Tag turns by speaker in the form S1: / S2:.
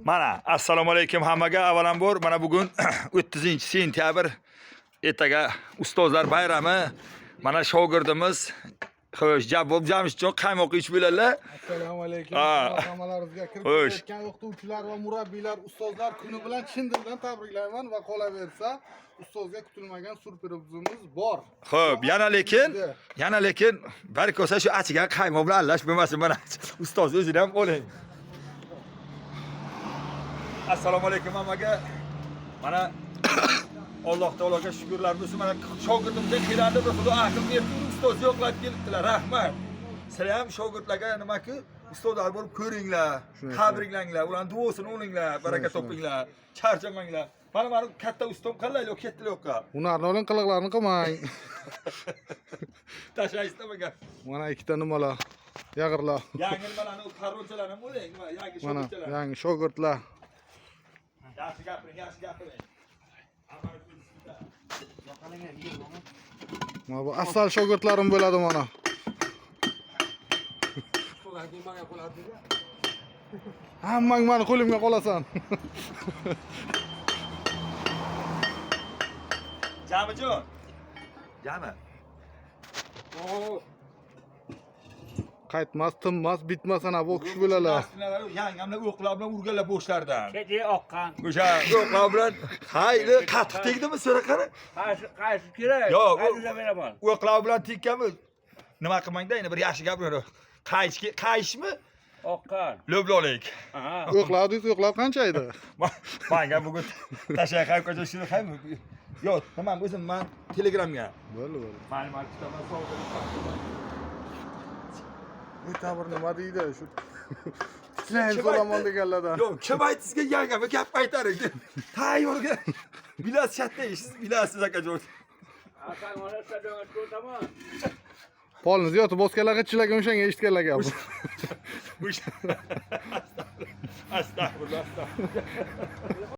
S1: Mana assalomu alaykum hammaga. Avvalambor mana bugun 30-sentyabr ertaga ustozlar bayrami. Mana shogirdimiz xo'sh, Javob Jamshidjon qaymoq ichib bo'ladilar.
S2: Assalomu alaykum.
S1: Ah.
S2: Hammalaringizga kirib
S1: Xo'sh.
S2: ketgan o'qituvchilar va murabbiylar, ustozlar kuni bilan chin dildan tabriklayman va qolaversa, ustozga kutilmagan syurprizimiz bor.
S1: Xo'p, yana lekin balki bo'lsa shu achigan qaymoq bilan arash bo'lmasin. Mana ustoz o'zini ham oling. Assalomu alaykum hammaga. Mana Alloh taologa shukrlar bo'lsin. Mana shogirdimga keladi, bir xudo aql berdi, ustoz yo'qlab kelibdilar. Rahmat. Sizlar ham shogirdlarga nima-ku, ustozlar bo'lib ko'ringlar, tabriklanglar, ularning duosini olinglar, baraka topinglar, charchamanglar. Mana katta ustom qallaylar, ketdilar yo'qqa.
S2: Hunarni oling, qiliqlarni qilmang.
S1: Tashlaysizmi?
S2: Mana ikkita nimalar, yag'irlar.
S1: Yangi nimalarni qarorchalarni ham oling, yangi
S2: Mana
S1: shogirdlar.
S2: yangi shogirdlar.
S1: Yaxshi gapiring.
S2: Mana bu asal shogirdlarim bo'ladi mana. Hammang meni qo'limga qolasan.
S1: Jamijon. Jami.
S2: Qaytmas, tinmas, bitmas ana bu kishi bo'lalar.
S1: Yangamlar o'qlar bilan urganlar boshlardan.
S3: Keti oqqan.
S1: O'sha o'qlar bilan hayli qattiq tegdimi so'ra qara?
S3: Qaysi kerak?
S1: Yo'q,
S3: Qaysi beraman?
S1: o'qlar bilan tekkanmi? Nima qilmangda, endi bir yaxshi gapir. Qayishmi?
S3: Oqqan.
S1: Loblolik.
S3: Aha.
S2: O'qladingiz, o'qlab qancha edi?
S1: Menga bugun tashay qayerga shuni qaymi? Yo'q, tamam, o'zim men Telegramga.
S2: Bo'ldi.
S1: Ma'lumot kutaman, sog'liq.
S2: Bu tabir nima deydi shu? Sen so'ramon deganlardan.
S1: Yo'q, kim aytdi sizga yangam gap qaytaring deb. Tayyorga. Bilasiz katta ish, bilasiz akajon.
S3: Aqan ona stadionga ko'taman.
S2: Polni ziyoti bosganlarga chilagan o'shanga eshitganlar gap.
S1: Astag'firullah.